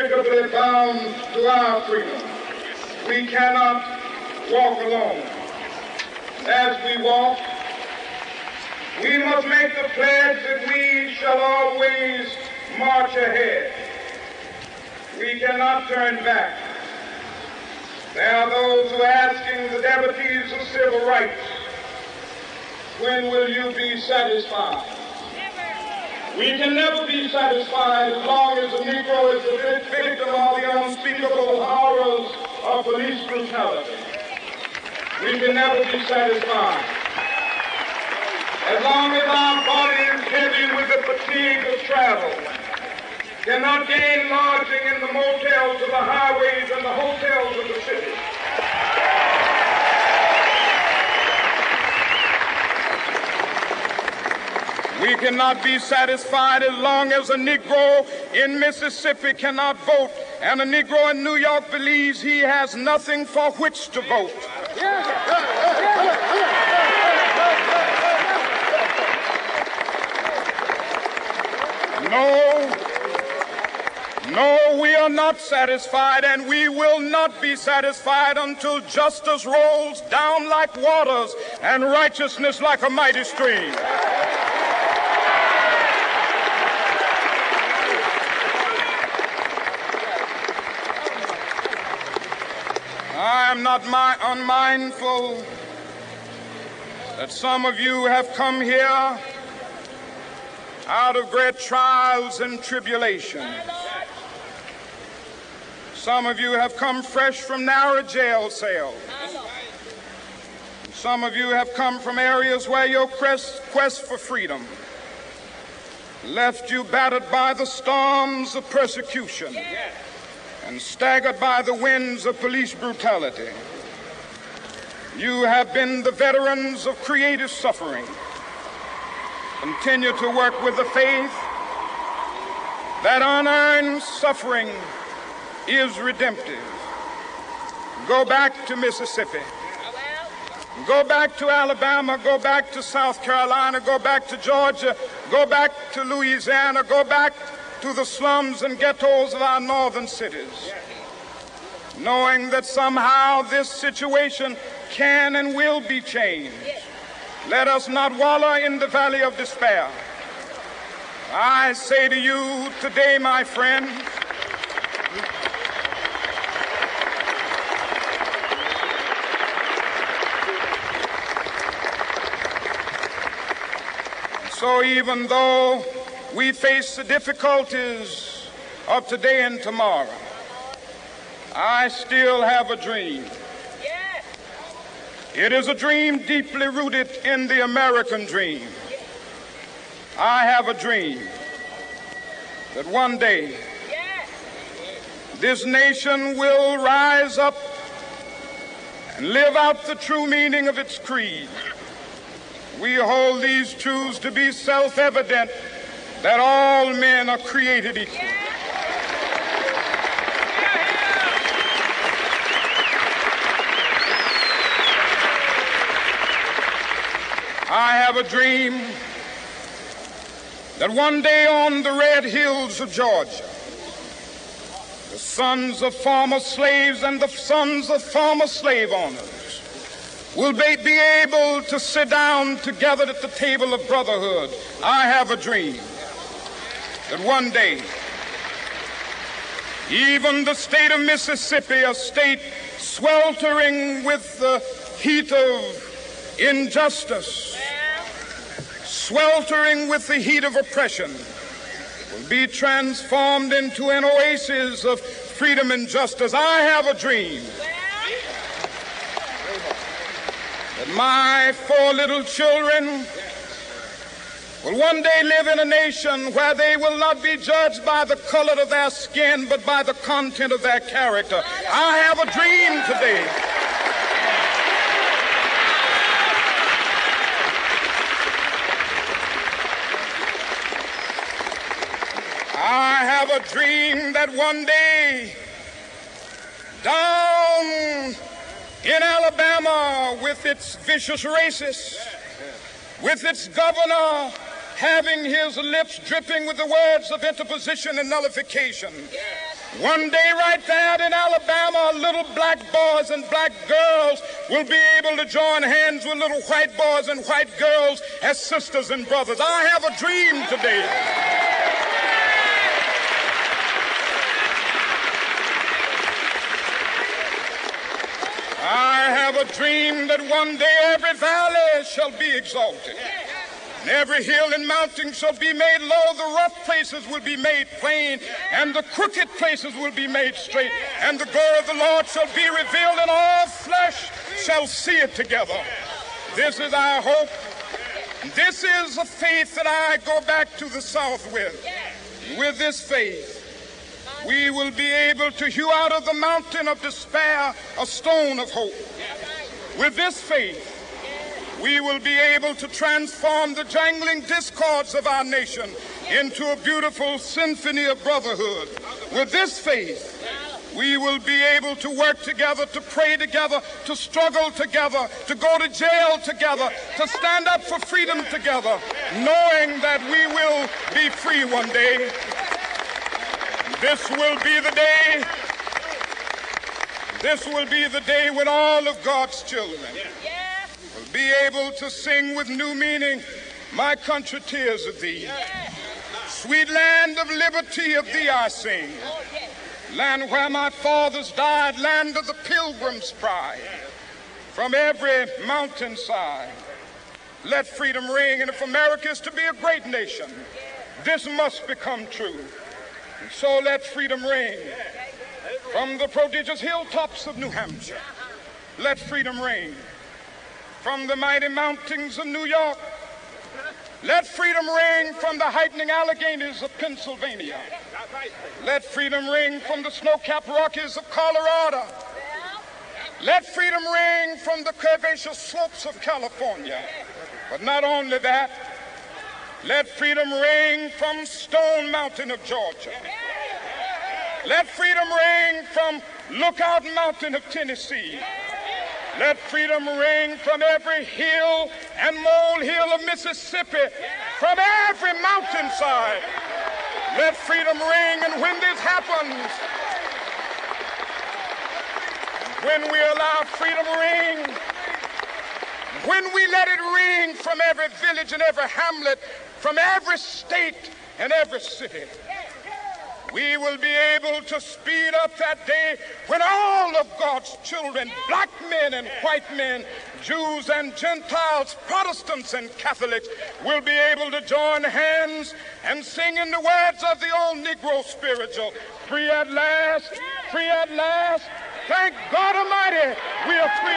inextricably bound to our freedom. We cannot walk alone. As we walk, we must make the pledge that we shall always march ahead. We cannot turn back. There are those who are asking the devotees of civil rights, when will you be satisfied? We can never be satisfied as long as the Negro is the victim of the unspeakable horrors of police brutality. We can never be satisfied. As long as our body is heavy with the fatigue of travel, cannot gain lodging in the motels of the highways and the hotels of the city. We cannot be satisfied as long as a Negro in Mississippi cannot vote and a Negro in New York believes he has nothing for which to vote. No, we are not satisfied, and we will not be satisfied until justice rolls down like waters and righteousness like a mighty stream. I am not unmindful that some of you have come here out of great trials and tribulations. Some of you have come fresh from narrow jail cells. Some of you have come from areas where your quest for freedom left you battered by the storms of persecution and staggered by the winds of police brutality. You have been the veterans of creative suffering. Continue to work with the faith that unearned suffering is redemptive. Go back to Mississippi. Go back to Alabama. Go back to South Carolina. Go back to Georgia. Go back to Louisiana. Go back to the slums and ghettos of our northern cities, knowing that somehow this situation can and will be changed. Let us not wallow in the valley of despair. I say to you today, my friends, so even though we face the difficulties of today and tomorrow, I still have a dream. It is a dream deeply rooted in the American dream. I have a dream that one day this nation will rise up and live out the true meaning of its creed. We hold these truths to be self-evident, that all men are created equal. I have a dream that one day on the red hills of Georgia, the sons of former slaves and the sons of former slave owners will be able to sit down together at the table of brotherhood. I have a dream that one day, even the state of Mississippi, a state sweltering with the heat of injustice, sweltering with the heat of oppression, will be transformed into an oasis of freedom and justice. I have a dream that my 4 little children will one day live in a nation where they will not be judged by the color of their skin, but by the content of their character. I have a dream today have a dream that one day down in Alabama, with its vicious racists, with its governor having his lips dripping with the words of interposition and nullification, One day right there in Alabama, little black boys and black girls will be able to join hands with little white boys and white girls as sisters and brothers. I have a dream today. I have a dream that one day every valley shall be exalted. And every hill and mountain shall be made low, the rough places will be made plain, and the crooked places will be made straight. And the glory of the Lord shall be revealed, and all flesh shall see it together. This is our hope. This is the faith that I go back to the South with. With this faith, we will be able to hew out of the mountain of despair a stone of hope. With this faith, we will be able to transform the jangling discords of our nation into a beautiful symphony of brotherhood. With this faith, we will be able to work together, to pray together, to struggle together, to go to jail together, to stand up for freedom together, knowing that we will be free one day. This will be the day. This will be the day when all of God's children will be able to sing with new meaning, my country, tears of thee. Sweet land of liberty, of thee I sing. Land where my fathers died, land of the pilgrim's pride. From every mountainside, let freedom ring. And if America is to be a great nation, this must become true. And so let freedom ring. From the prodigious hilltops of New Hampshire, let freedom ring. From the mighty mountains of New York, let freedom ring. From the heightening Alleghenies of Pennsylvania, let freedom ring. From the snow-capped Rockies of Colorado, let freedom ring. From the curvaceous slopes of California. But not only that, let freedom ring from Stone Mountain of Georgia. Let freedom ring from Lookout Mountain of Tennessee. Let freedom ring from every hill and molehill of Mississippi, from every mountainside. Let freedom ring. And when this happens, when we allow freedom ring, when we let it ring from every village and every hamlet, from every state and every city, we will be able to speed up that day when all of God's children, black men and white men, Jews and Gentiles, Protestants and Catholics, will be able to join hands and sing in the words of the old Negro spiritual, free at last, free at last. Thank God Almighty, we are free